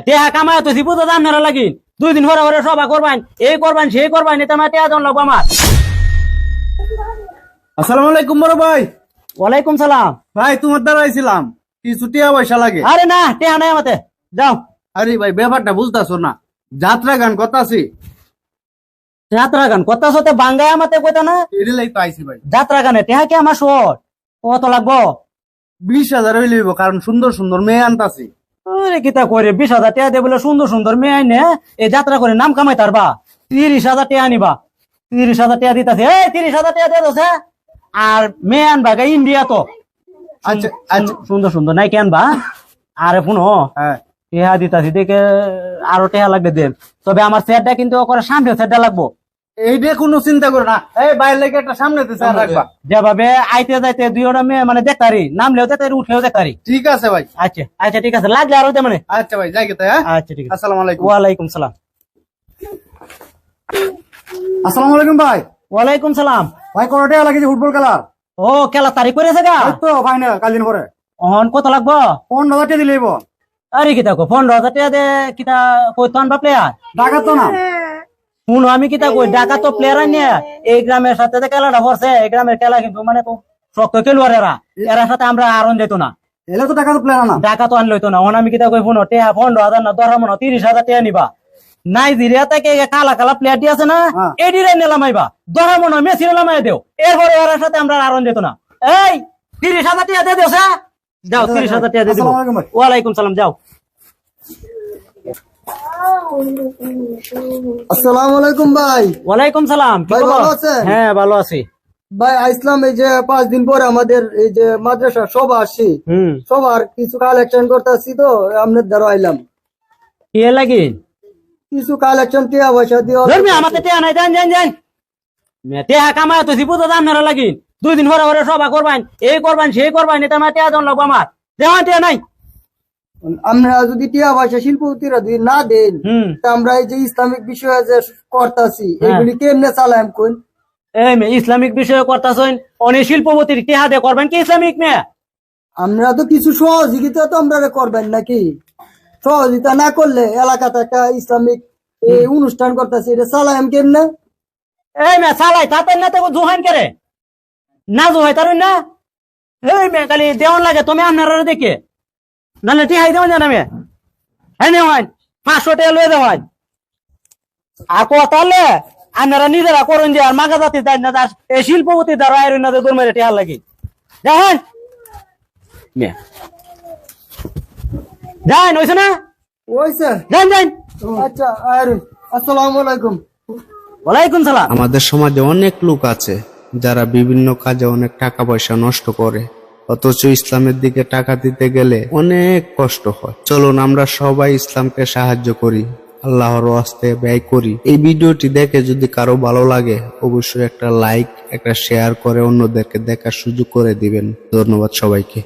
টেহা কামায় তো সিপুতো দাম নেরা লাগি 2 দিন পরে পরে সভা করবাইন এই করবাইন সেই করবাইন এটা আমার টেহা জন লাগবো আমার। আসসালামু আলাইকুম বড় ভাই। ওয়ালাইকুম সালাম। ভাই তোমার দ্বারা আইছিলাম, কিছু টিয়া পয়সা লাগে। আরে না টেহা নাই আমাতে, যাও। আরে ভাই ব্যাপারটা বুঝতেছো না, যাত্রা গান কথা আছে। যাত্রা গান কত সাথে বাঙ্গায় আমাতে কইতা না এটাই তো আইছি ভাই। যাত্রা গানে টেহা কি আমার শোর কত লাগবো? 20,000 হইলে হইব, কারণ সুন্দর সুন্দর মেয়ে আনতাছি। আরে কিতা করে 20,000 টাকা দিয়ে বলে সুন্দর সুন্দর মেয়ে আইনে এই যাত্রা করে নাম কামাই তারবা 30,000 টাকা নিবা। 30,000 টাকা দিতাছে, এই 30,000 টাকা দিয়ে দোছে আর মেয়ে আনবা গা ইন্ডিয়া তো। আচ্ছা আচ্ছা সুন্দর সুন্দর নাই কে আনবা। আরে শুনো হ্যাঁ টেহা দিতাছি দেখে আরো টেহা লাগবে দেন, তবে আমার সেটটা কিন্তু করে সামনে সেটটা লাগবো। এইটা কোনো চিন্তা করো না, এই বাইরে লেগে একটা সামনেতে চেয়ার রাখবা। যেভাবে আইতে যাইতে দুইটা মেয়ে মানে দেখতারি নামলেও দেখতারি উঠলেও দেখতারি। ঠিক আছে ভাই। আচ্ছা আচ্ছা ঠিক আছে, লাগলে আরো মানে। আচ্ছা ভাই যাই গেতে। হ্যাঁ আচ্ছা ঠিক আছে। আসসালামু আলাইকুম। ওয়ালাইকুম সালাম। আসসালামু আলাইকুম ভাই। ওয়ালাইকুম সালাম। ভাই কত টাকা লাগে ফুটবল খেলার? ও খেলা তারিখ করেছে গা তো ফাইনাল কাল দিন পরে। অহন কত লাগবো? 15,000 টাকা দিলেইব। আরে কিতা কো 15,000 টাকা দে কিতা কই তন বা প্লেয়ার টাকা তো না। শুনো আমি কিতা কই ঢাকা তো প্লেয়ার আনি এই গ্রামের সাথে যে খেলাটা পড়ছে এই গ্রামের খেলা কিন্তু মানে তো শক্ত খেলোয়াড় এরা সাথে আমরা আরন যেত না। এলে তো টাকা তো প্লেয়ার না। ঢাকা তো আনলইতো না। অহন আমি কিতা কই শুনো টেহা 15,000 না 30,000 টাকা নিবা। নাইজেরিয়া থেকে কালা কালা প্লেয়ারটি আছে না এডিরে নিলামাইবা 10 মনে মেসি নিলামাই দেও, এরপরে এর সাথে আমরা আরন যেত না। এই 30,000 টাকা দিয়ে দেও স্যার, যাও 30,000 টাকা দিয়ে দিও। ওয়ালাইকুম সালাম, যাও। আসসালামু আলাইকুম ভাই। ওয়ালাইকুম সালাম। কি ভাই খবর? ভালো আছেন? হ্যাঁ ভালো আছি। ভাই আইসলাম এই যে 5 দিন পরে আমাদের এই যে মাদ্রাসা সভা আসছি, সবার কিছু কালেকশন করতেছি তো আপনার দ্বারা আইলাম। কি লাগি? কিছু কালেকশন টিয়া পয়সা দিও। ধরবি আমাতে টেহা নাই, যান যান যান। টেহা কামায় তো সিপুতো দাম নেরা লাগি 2 দিন পরে পরে সভা করবাইন এই করবাইন সেই করবাইন এটা আমার টেহা জন লাগবো আমার। দেওয়া টেহা নাই। আমরা যদি টিয়া পয়সা শিল্পপতিরা যদি না দেন তা আমরা এই যে ইসলামিক বিষয়ে যে করতাছি এগুলি কেমনে চালাম কোন? এই মে ইসলামিক বিষয়ে করতাছইন অনেক শিল্পপতির টেহা দিয়ে করবেন কি ইসলামিক মে? আমরা তো কিছু সহযোগিতা তো আমরা করবেন নাকি? সহযোগিতা না করলে এলাকাতে একটা ইসলামিক অনুষ্ঠান করতেছি, এটা চালাম কেমনে? এই মে চালাই তাতে না তো জোহান করে না জোহাই তার না। এই মে খালি দেওয়ান লাগে তুমি আপনারা দেখে নাহলে টিহাই দেওয়ান জানা মে। হ্যাঁ নেওয়ান 500 টাকা লয়ে দেওয়ান আর তাহলে আপনারা নিজেরা করুন যে আর মাগা জাতি দেয় না এই শিল্পপতি দ্বারা আইরন না দৌড় মেরে টিহার লাগি দেখেন যান হয়েছে না? ওইছে যান যান। আচ্ছা আরুন আসসালামু আলাইকুম। ওয়ালাইকুম সালাম। আমাদের সমাজে অনেক লোক আছে যারা বিভিন্ন কাজে অনেক টাকা পয়সা নষ্ট করে, অথচ ইসলামের দিকে টাকা দিতে গেলে অনেক কষ্ট হয়। চলুন আমরা সবাই ইসলামকে সাহায্য করি, আল্লাহর ওয়াস্তে ব্যয় করি। এই ভিডিওটি দেখে যদি কারো ভালো লাগে অবশ্যই একটা লাইক একটা শেয়ার করে অন্যদেরকে দেখার সুযোগ করে দিবেন। ধন্যবাদ সবাইকে।